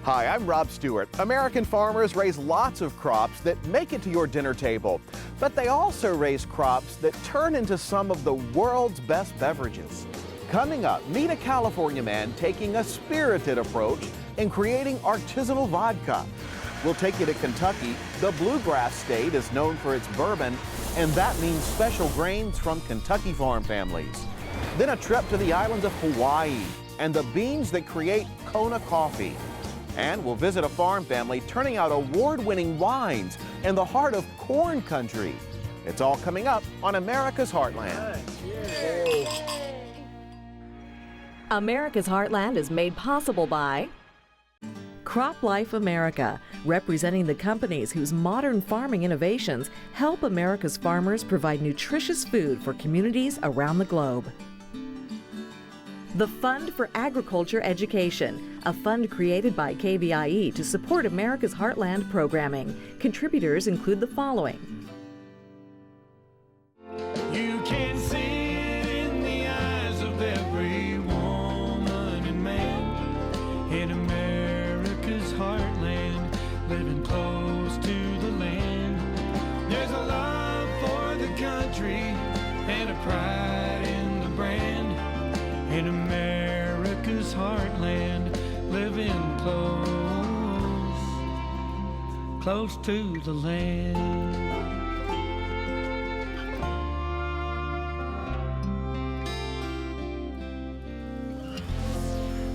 Hi, I'm Rob Stewart. American farmers raise lots of crops that make it to your dinner table, but they also raise crops that turn into some of the world's best beverages. Coming up, meet a California man taking a spirited approach in creating artisanal vodka. We'll take you to Kentucky. The bluegrass state is known for its bourbon, and that means special grains from Kentucky farm families. Then a trip to the islands of Hawaii and the beans that create Kona coffee. And we'll visit a farm family turning out award-winning wines in the heart of corn country. It's all coming up on America's Heartland. America's Heartland is made possible by Crop Life America, representing the companies whose modern farming innovations help America's farmers provide nutritious food for communities around the globe. The Fund for Agriculture Education, a fund created by KBIE to support America's Heartland programming. Contributors include the following. You can see it in the eyes of every woman and man in America's heartland, living close to the land. There's a love for the country and a pride in the brand. In America's heartland, living close to the land.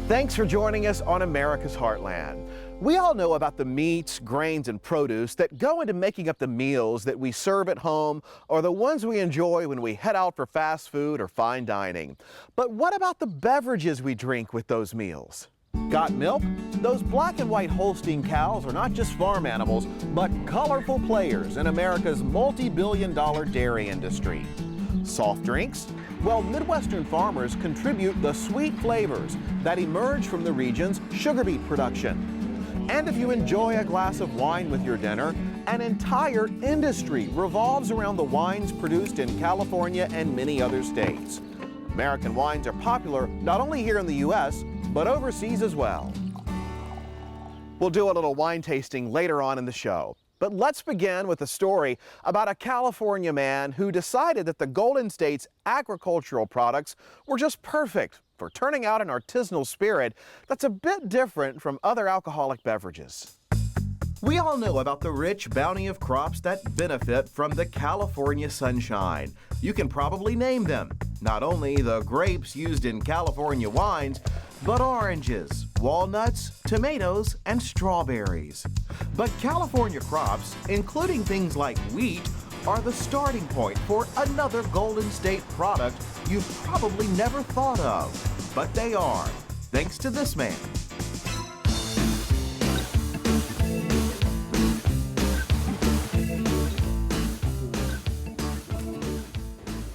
Thanks for joining us on America's Heartland. We all know about the meats, grains, and produce that go into making up the meals that we serve at home or the ones we enjoy when we head out for fast food or fine dining. But what about the beverages we drink with those meals? Got milk? Those black and white Holstein cows are not just farm animals, but colorful players in America's multi-billion-dollar dairy industry. Soft drinks? Well, Midwestern farmers contribute the sweet flavors that emerge from the region's sugar beet production. And if you enjoy a glass of wine with your dinner, an entire industry revolves around the wines produced in California and many other states. American wines are popular not only here in the U.S., but overseas as well. We'll do a little wine tasting later on in the show. But let's begin with a story about a California man who decided that the Golden State's agricultural products were just perfect for turning out an artisanal spirit that's a bit different from other alcoholic beverages. We all know about the rich bounty of crops that benefit from the California sunshine. You can probably name them. Not only the grapes used in California wines, but oranges, walnuts, tomatoes, and strawberries. But California crops, including things like wheat, are the starting point for another Golden State product you've probably never thought of. But they are, thanks to this man.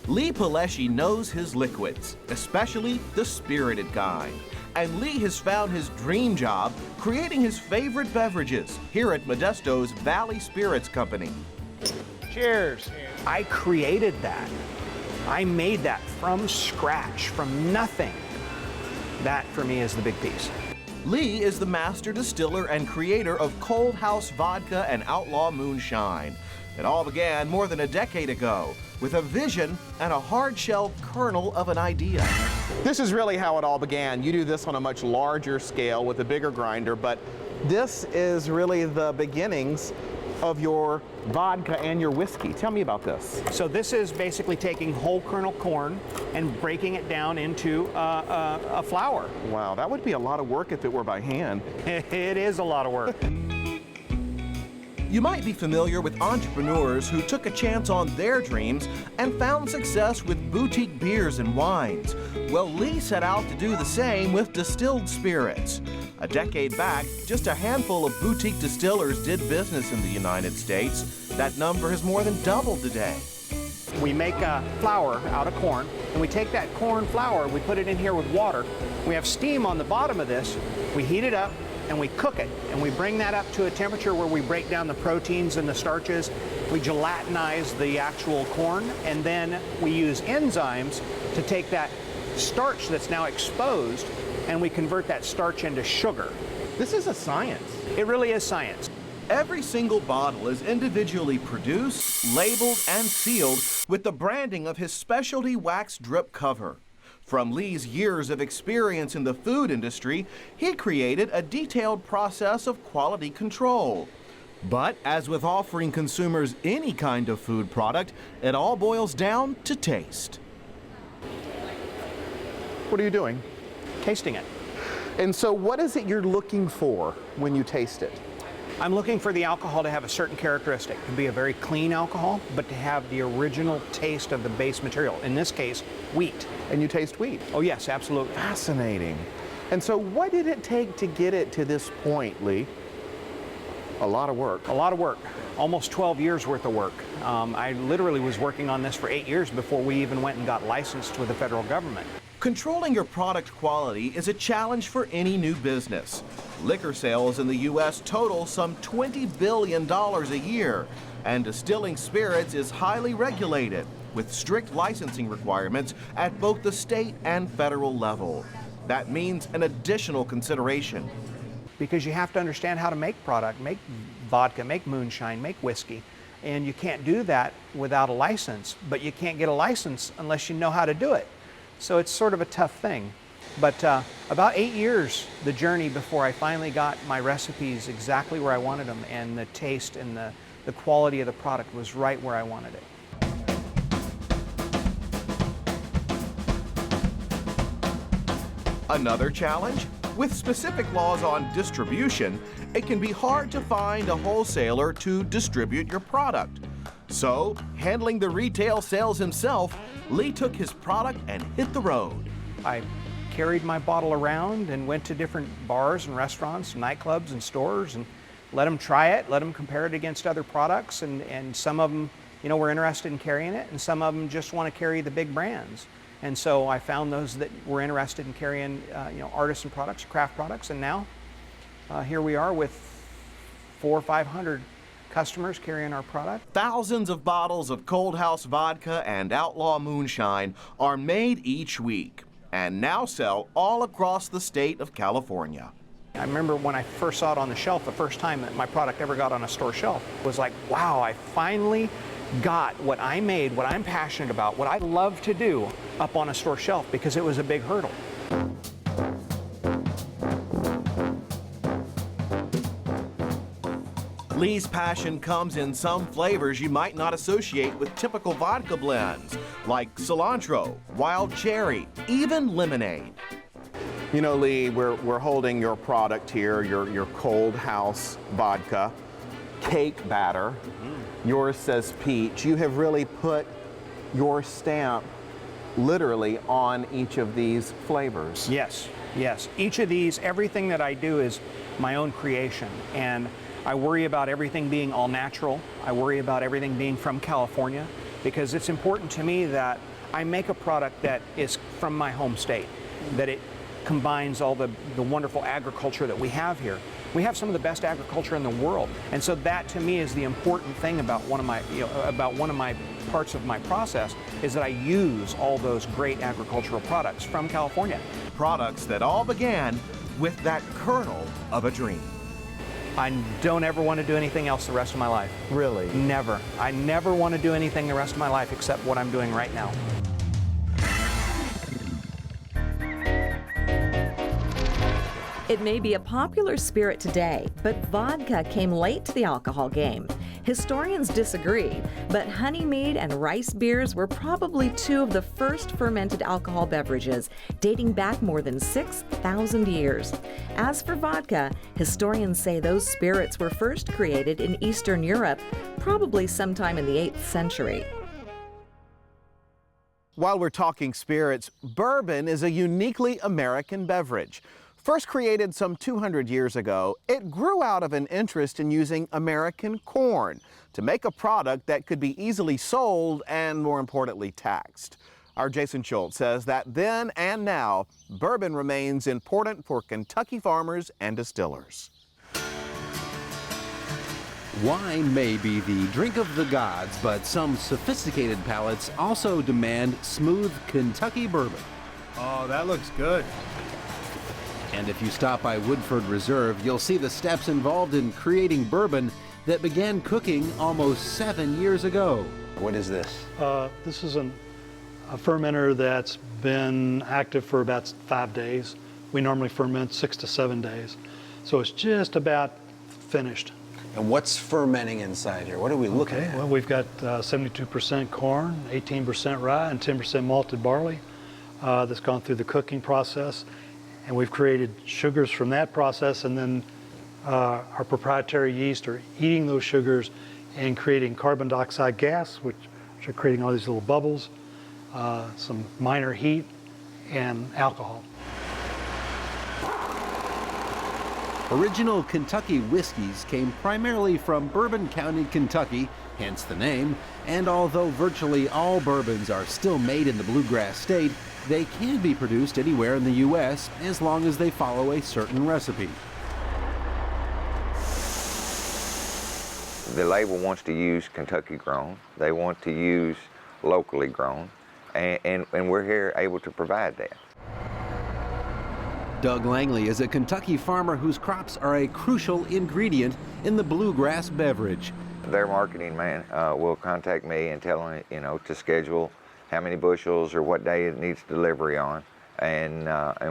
Lee Paleschi knows his liquids, especially the spirited kind. And Lee has found his dream job creating his favorite beverages here at Modesto's Valley Spirits Company. Cheers. I created that. I made that from scratch, from nothing. That, for me, is the big piece. Lee is the master distiller and creator of Cold House Vodka and Outlaw Moonshine. It all began more than a decade ago with a vision and a hard-shelled kernel of an idea. This is really how it all began. You do this on a much larger scale with a bigger grinder, but this is really the beginnings of your vodka and your whiskey. Tell me about this. So this is basically taking whole kernel corn and breaking it down into a flour. Wow, that would be a lot of work if it were by hand. It is a lot of work. You might be familiar with entrepreneurs who took a chance on their dreams and found success with boutique beers and wines. Well, Lee set out to do the same with distilled spirits. A decade back, just a handful of boutique distillers did business in the United States. That number has more than doubled today. We make flour out of corn, and we take that corn flour, we put it in here with water. We have steam on the bottom of this. We heat it up, and we cook it, and we bring that up to a temperature where we break down the proteins and the starches. We gelatinize the actual corn, and then we use enzymes to take that starch that's now exposed, and we convert that starch into sugar. This is a science. It really is science. Every single bottle is individually produced, labeled, and sealed with the branding of his specialty wax drip cover. From Lee's years of experience in the food industry, he created a detailed process of quality control. But as with offering consumers any kind of food product, it all boils down to taste. What are you doing? Tasting it. And so what is it you're looking for when you taste it? I'm looking for the alcohol to have a certain characteristic, to be a very clean alcohol, but to have the original taste of the base material, in this case, wheat. And you taste wheat? Oh yes, absolutely. Fascinating. And so what did it take to get it to this point, Lee? A lot of work. A lot of work, almost 12 years worth of work. I literally was working on this for 8 years before we even went and got licensed with the federal government. Controlling your product quality is a challenge for any new business. Liquor sales in the U.S. total some $20 billion a year, and distilling spirits is highly regulated, with strict licensing requirements at both the state and federal level. That means an additional consideration. Because you have to understand how to make product, make vodka, make moonshine, make whiskey. And you can't do that without a license, but you can't get a license unless you know how to do it. So it's sort of a tough thing. But about 8 years, the journey before I finally got my recipes exactly where I wanted them, and the taste and the quality of the product was right where I wanted it. Another challenge? With specific laws on distribution, it can be hard to find a wholesaler to distribute your product. So, handling the retail sales himself, Lee took his product and hit the road. I carried my bottle around and went to different bars and restaurants, nightclubs and stores, and let them try it, let them compare it against other products, and some of them, were interested in carrying it, and some of them just want to carry the big brands. And so I found those that were interested in carrying, artisan products, craft products, and now here we are with 400 or 500 customers carrying our product. Thousands of bottles of Cold House vodka and Outlaw moonshine are made each week and now sell all across the state of California. I remember when I first saw it on the shelf, the first time that my product ever got on a store shelf, it was like, wow, I finally got what I made, what I'm passionate about, what I love to do up on a store shelf, because it was a big hurdle. Lee's passion comes in some flavors you might not associate with typical vodka blends, like cilantro, wild cherry, even lemonade. You know, Lee, we're holding your product here, your Cold House vodka, cake batter. Yours says peach. You have really put your stamp literally on each of these flavors. Yes, yes. Each of these, everything that I do is my own creation. And I worry about everything being all natural. I worry about everything being from California, because it's important to me that I make a product that is from my home state, that it combines all the wonderful agriculture that we have here. We have some of the best agriculture in the world, and so that to me is the important thing about one of my parts of my process, is that I use all those great agricultural products from California. Products that all began with that kernel of a dream. I don't ever want to do anything else the rest of my life. Really? Never. I never want to do anything the rest of my life except what I'm doing right now. It may be a popular spirit today, but vodka came late to the alcohol game. Historians disagree, but honey mead and rice beers were probably two of the first fermented alcohol beverages, dating back more than 6,000 years. As for vodka, historians say those spirits were first created in Eastern Europe, probably sometime in the 8th century. While we're talking spirits, bourbon is a uniquely American beverage. First created some 200 years ago, it grew out of an interest in using American corn to make a product that could be easily sold and, more importantly, taxed. Our Jason Schultz says that then and now, bourbon remains important for Kentucky farmers and distillers. Wine may be the drink of the gods, but some sophisticated palates also demand smooth Kentucky bourbon. Oh, that looks good. And if you stop by Woodford Reserve, you'll see the steps involved in creating bourbon that began cooking almost 7 years ago. What is this? This is a fermenter that's been active for about 5 days. We normally ferment 6 to 7 days. So it's just about finished. And what's fermenting inside here? What are we looking at? Well, we've got 72% corn, 18% rye, and 10% malted barley that's gone through the cooking process. And we've created sugars from that process, and then our proprietary yeast are eating those sugars and creating carbon dioxide gas, which are creating all these little bubbles, some minor heat, and alcohol. Original Kentucky whiskeys came primarily from Bourbon County, Kentucky, hence the name, and although virtually all bourbons are still made in the Bluegrass State, they can be produced anywhere in the U.S. as long as they follow a certain recipe. The label wants to use Kentucky grown. They want to use locally grown, and we're here able to provide that. Doug Langley is a Kentucky farmer whose crops are a crucial ingredient in the bluegrass beverage. Their marketing man will contact me and tell me, to schedule how many bushels or what day it needs delivery on, and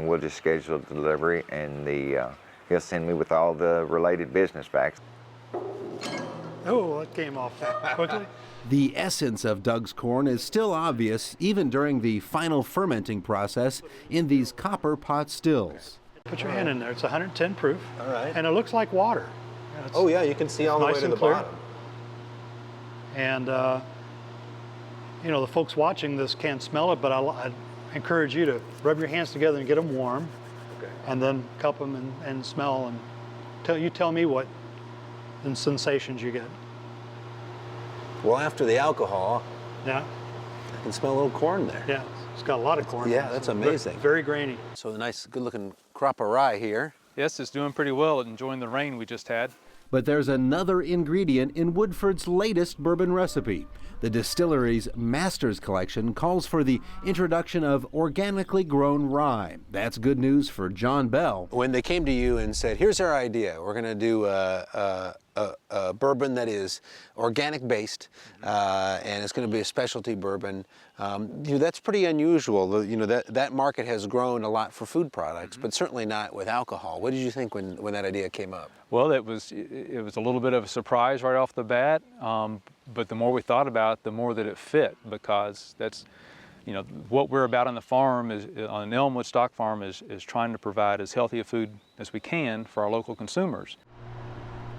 we'll just schedule the delivery, and he'll send me with all the related business packs. Oh, that came off quickly. The essence of Doug's corn is still obvious even during the final fermenting process in these copper pot stills. Put your hand in there. It's 110 proof. All right. And it looks like water. Oh yeah, you can see all the way nice to and the clear. bottom. And the folks watching this can't smell it, but I encourage you to rub your hands together and get them warm, Okay. and then cup them and smell, and tell me what sensations you get. Well, after the alcohol, Yeah, I can smell a little corn there. yeah, it's got a lot of corn. Yeah, that's amazing. Very grainy. So a nice, good-looking crop of rye here. Yes, it's doing pretty well, enjoying the rain we just had. But there's another ingredient in Woodford's latest bourbon recipe. The distillery's Masters Collection calls for the introduction of organically grown rye. That's good news for John Bell. When they came to you and said, here's our idea, we're going to do a bourbon that is organic based, and it's going to be a specialty bourbon. That's pretty unusual. That market has grown a lot for food products, but certainly not with alcohol. What did you think when that idea came up? Well, it was a little bit of a surprise right off the bat, but the more we thought about it, the more that it fit, because that's, what we're about on the farm, is on an Elmwood stock farm, is trying to provide as healthy a food as we can for our local consumers.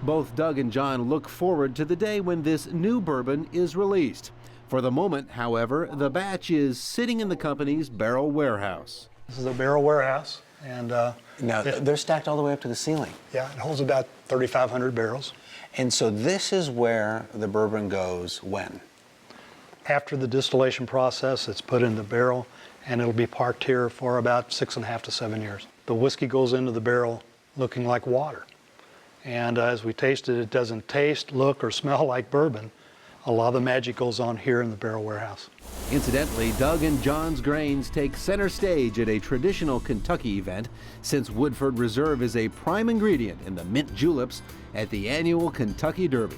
Both Doug and John look forward to the day when this new bourbon is released. For the moment, however, the batch is sitting in the company's barrel warehouse. This is a barrel warehouse, and Now, they're stacked all the way up to the ceiling. yeah, it holds about 3,500 barrels. And so this is where the bourbon goes when? After the distillation process, it's put in the barrel, and it'll be parked here for about 6.5 to 7 years. The whiskey goes into the barrel looking like water. And as we taste it, it doesn't taste, look, or smell like bourbon. A lot of the magic goes on here in the barrel warehouse. Incidentally, Doug and John's grains take center stage at a traditional Kentucky event, since Woodford Reserve is a prime ingredient in the mint juleps at the annual Kentucky Derby.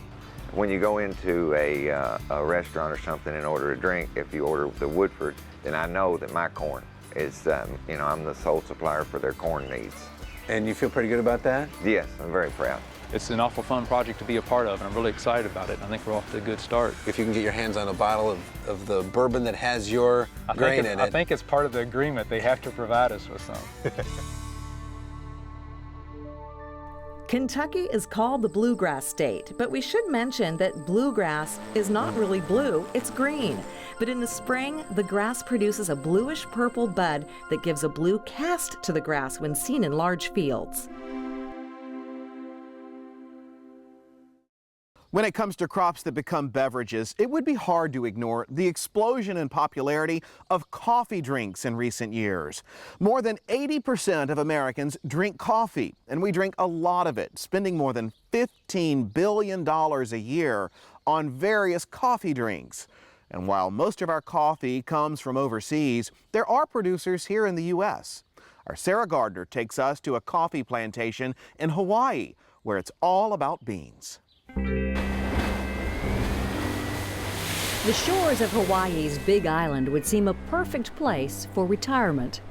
When you go into a restaurant or something and order a drink, if you order the Woodford, then I know that my corn is, I'm the sole supplier for their corn needs. And you feel pretty good about that? Yes, I'm very proud. It's an awful fun project to be a part of, and I'm really excited about it. I think we're off to a good start. If you can get your hands on a bottle of the bourbon that has your grain in it. I think it's part of the agreement. They have to provide us with some. Kentucky is called the Bluegrass State, but we should mention that bluegrass is not really blue, it's green. But in the spring, the grass produces a bluish-purple bud that gives a blue cast to the grass when seen in large fields. When it comes to crops that become beverages, it would be hard to ignore the explosion in popularity of coffee drinks in recent years. More than 80% of Americans drink coffee, and we drink a lot of it, spending more than $15 billion a year on various coffee drinks. And while most of our coffee comes from overseas, there are producers here in the U.S. Our Sarah Gardner takes us to a coffee plantation in Hawaii, where it's all about beans. The shores of Hawaii's Big Island would seem a perfect place for retirement.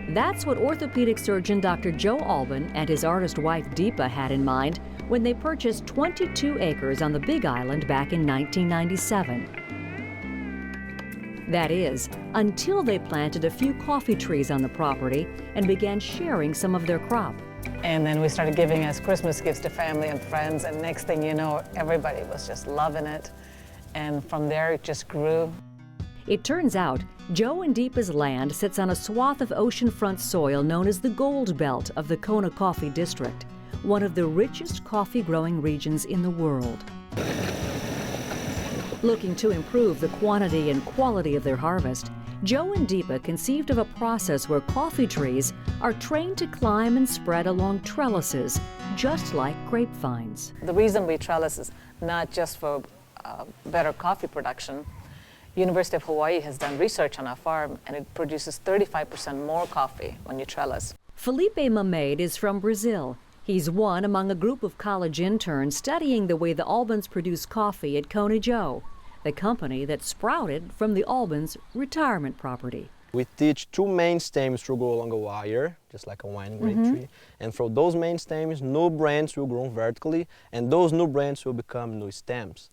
That's what orthopedic surgeon Dr. Joe Albin and his artist wife Deepa had in mind when they purchased 22 acres on the Big Island back in 1997. That is, until they planted a few coffee trees on the property and began sharing some of their crop. And then we started giving as Christmas gifts to family and friends, and next thing you know, everybody was just loving it. And from there, it just grew. It turns out, Joe and Deepa's land sits on a swath of oceanfront soil known as the Gold Belt of the Kona Coffee District, one of the richest coffee-growing regions in the world. Looking to improve the quantity and quality of their harvest, Joe and Deepa conceived of a process where coffee trees are trained to climb and spread along trellises, just like grapevines. The reason we trellis is not just for better coffee production. University of Hawaii has done research on our farm, and it produces 35% more coffee when you trellis. Felipe Mamede is from Brazil. He's one among a group of college interns studying the way the Albans produce coffee at Kona Joe, the company that sprouted from the Albans' retirement property. We teach two main stems to grow along a wire, just like a wine grape tree. And from those main stems, new branches will grow vertically, and those new branches will become new stems.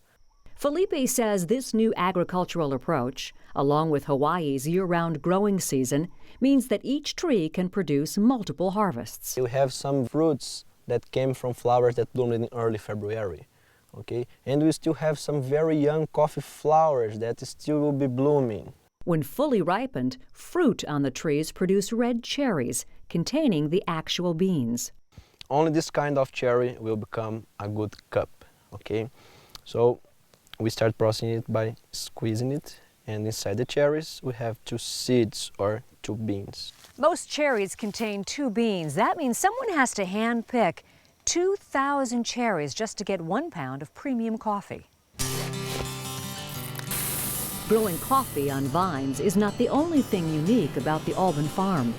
Felipe says this new agricultural approach, along with Hawaii's year-round growing season, means that each tree can produce multiple harvests. We have some fruits that came from flowers that bloomed in early February. Okay? And we still have some very young coffee flowers that still will be blooming. When fully ripened, fruit on the trees produce red cherries containing the actual beans. Only this kind of cherry will become a good cup. Okay? So we start processing it by squeezing it, and inside the cherries we have 2 seeds or 2 beans. Most cherries contain 2 beans. That means someone has to hand-pick 2,000 cherries just to get 1 pound of premium coffee. Growing coffee on vines is not the only thing unique about the Alban farm.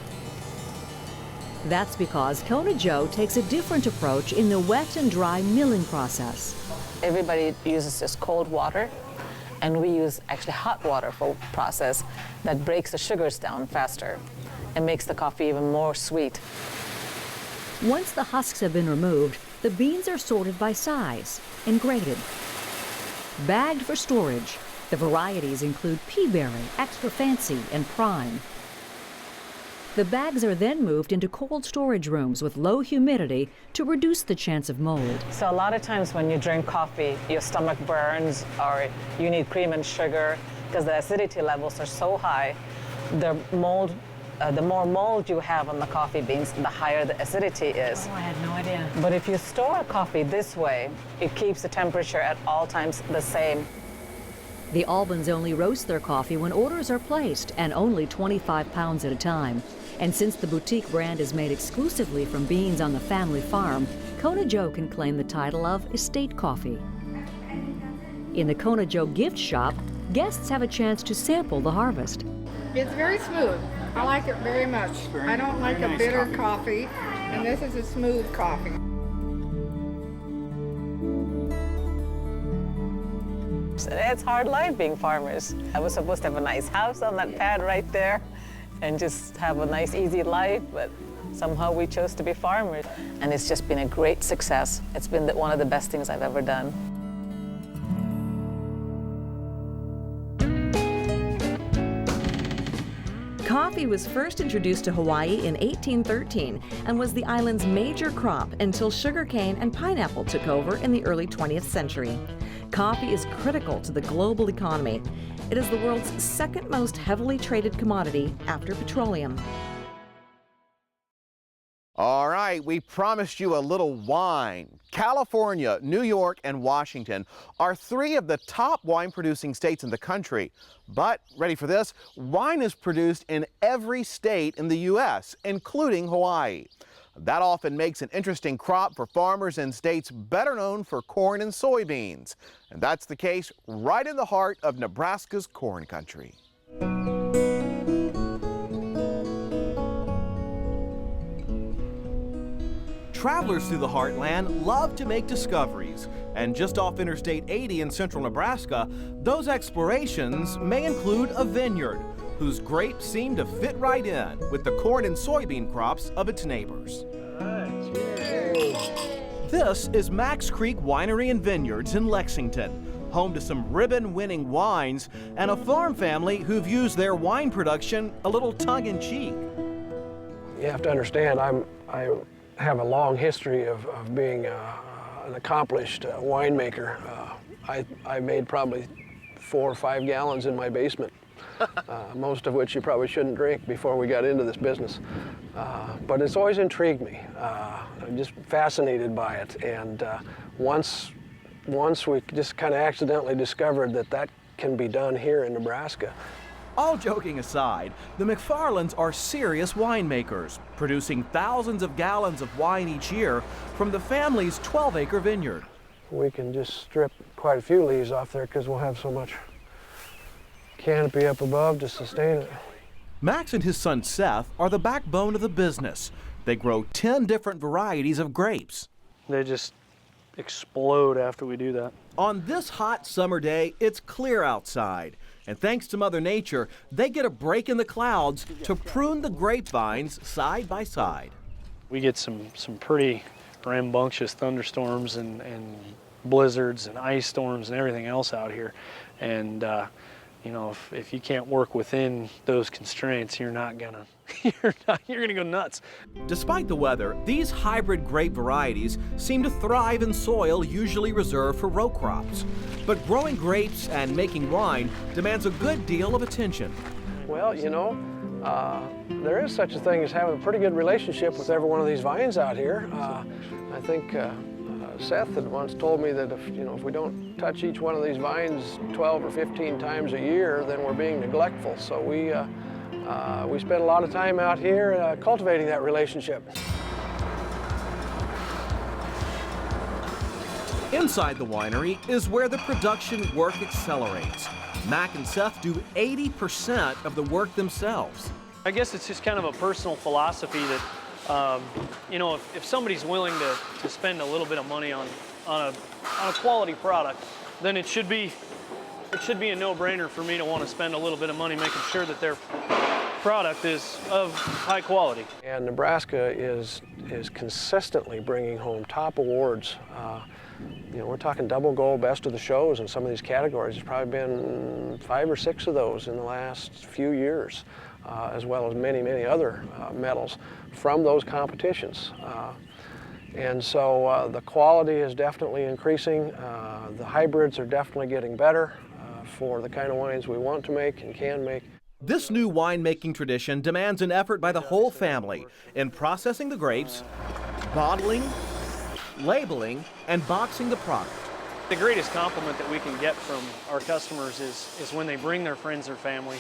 That's because Kona Joe takes a different approach in the wet and dry milling process. Everybody uses just cold water, and we use actually hot water for process that breaks the sugars down faster and makes the coffee even more sweet. Once the husks have been removed, the beans are sorted by size and graded. Bagged for storage, the varieties include peaberry, extra fancy, and prime. The bags are then moved into cold storage rooms with low humidity to reduce the chance of mold. So a lot of times when you drink coffee, your stomach burns or you need cream and sugar because the acidity levels are so high. The more mold you have on the coffee beans, the higher the acidity is. Oh, I had no idea. But if you store coffee this way, it keeps the temperature at all times the same. The Albans only roast their coffee when orders are placed, and only 25 pounds at a time. And since the boutique brand is made exclusively from beans on the family farm, Kona Joe can claim the title of estate coffee. In the Kona Joe gift shop, guests have a chance to sample the harvest. It's very smooth. I like it very much. I don't like a bitter coffee, and this is a smooth coffee. It's hard life being farmers. I was supposed to have a nice house on that pad right there and just have a nice, easy life, but somehow we chose to be farmers. And it's just been a great success. It's been one of the best things I've ever done. Coffee was first introduced to Hawaii in 1813 and was the island's major crop until sugarcane and pineapple took over in the early 20th century. Coffee is critical to the global economy. It is the world's second most heavily traded commodity after petroleum. All right, we promised you a little wine. California, New York, and Washington are 3 of the top wine-producing states in the country. But, ready for this, wine is produced in every state in the U.S., including Hawaii. That often makes an interesting crop for farmers in states better known for corn and soybeans. And that's the case right in the heart of Nebraska's corn country. Travelers through the Heartland love to make discoveries, and just off Interstate 80 in central Nebraska, those explorations may include a vineyard whose grapes seem to fit right in with the corn and soybean crops of its neighbors. This is Max Creek Winery and Vineyards in Lexington, home to some ribbon-winning wines and a farm family who've used their wine production a little tongue-in-cheek. You have to understand, I have a long history of being an accomplished winemaker. I made probably 4 or 5 gallons in my basement, most of which you probably shouldn't drink before we got into this business. But it's always intrigued me. I'm just fascinated by it. And once we just kind of accidentally discovered that can be done here in Nebraska. All joking aside, the McFarlands are serious winemakers, producing thousands of gallons of wine each year from the family's 12-acre vineyard. We can just strip quite a few leaves off there because we'll have so much canopy up above to sustain it. Max and his son Seth are the backbone of the business. They grow 10 different varieties of grapes. They just explode after we do that. On this hot summer day, it's clear outside. And thanks to Mother Nature, they get a break in the clouds to prune the grapevines side by side. We get some pretty rambunctious thunderstorms and blizzards and ice storms and everything else out here. And you know, if you can't work within those constraints, you're gonna go nuts. Despite the weather, these hybrid grape varieties seem to thrive in soil usually reserved for row crops. But growing grapes and making wine demands a good deal of attention. Well, you know, there is such a thing as having a pretty good relationship with every one of these vines out here. I think Seth had once told me that if we don't touch each one of these vines 12 or 15 times a year, then we're being neglectful. So we spend a lot of time out here cultivating that relationship. Inside the winery is where the production work accelerates. Mac and Seth do 80% of the work themselves. I guess it's just kind of a personal philosophy that, you know, if somebody's willing to spend a little bit of money on a quality product, then it should be a no-brainer for me to want to spend a little bit of money making sure that their product is of high quality. And Nebraska is consistently bringing home top awards. You know, we're talking double gold, best of the shows in some of these categories. There's probably been 5 or 6 of those in the last few years, as well as many, many other medals from those competitions. And so the quality is definitely increasing. The hybrids are definitely getting better for the kind of wines we want to make and can make. This new winemaking tradition demands an effort by the whole family in processing the grapes, bottling, labeling, and boxing the product. The greatest compliment that we can get from our customers is when they bring their friends or family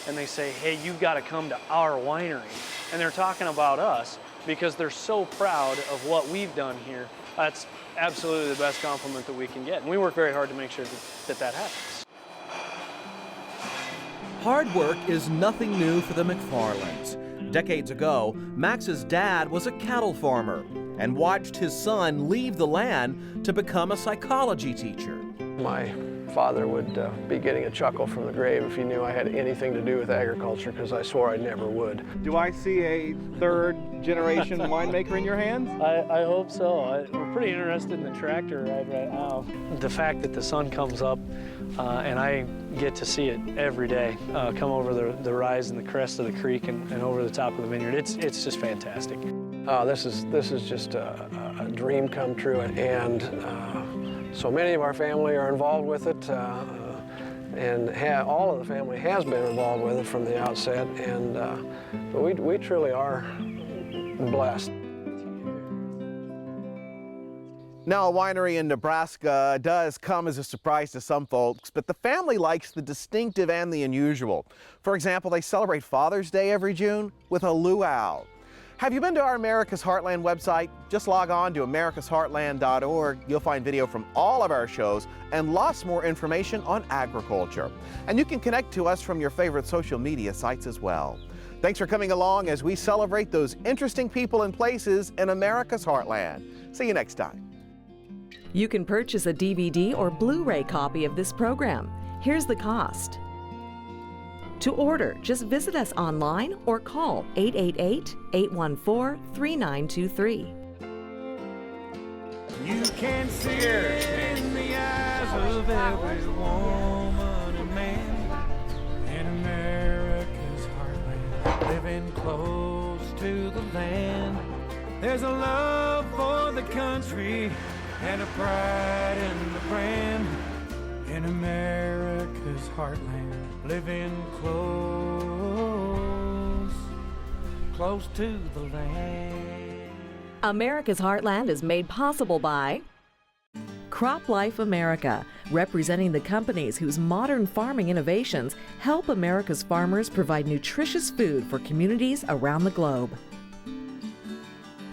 and they say, hey, you've got to come to our winery. And they're talking about us because they're so proud of what we've done here. That's absolutely the best compliment that we can get. And we work very hard to make sure that happens. Hard work is nothing new for the McFarlands. Decades ago, Max's dad was a cattle farmer and watched his son leave the land to become a psychology teacher. My father would be getting a chuckle from the grave if he knew I had anything to do with agriculture, because I swore I never would. Do I see a third-generation winemaker in your hands? I hope so. We're pretty interested in the tractor right now. The fact that the sun comes up and I get to see it every day, come over the rise and the crest of the creek and over the top of the vineyard, it's just fantastic. This is just a dream come true, and so many of our family are involved with it, and all of the family has been involved with it from the outset, and but we truly are blessed. Now, a winery in Nebraska does come as a surprise to some folks, but the family likes the distinctive and the unusual. For example, they celebrate Father's Day every June with a luau. Have you been to our America's Heartland website? Just log on to americasheartland.org. You'll find video from all of our shows and lots more information on agriculture. And you can connect to us from your favorite social media sites as well. Thanks for coming along as we celebrate those interesting people and places in America's heartland. See you next time. You can purchase a DVD or Blu-ray copy of this program. Here's the cost. To order, just visit us online or call 888-814-3923. You can see it in the eyes of every woman and man in America's heartland, living close to the land. There's a love for the country and a pride in the brand in America's heartland, living close to the land. America's Heartland is made possible by Crop Life America, representing the companies whose modern farming innovations help America's farmers provide nutritious food for communities around the globe.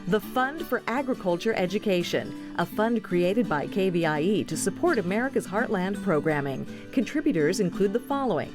The Fund for Agriculture Education, a fund created by KVIE to support America's Heartland programming. Contributors include the following: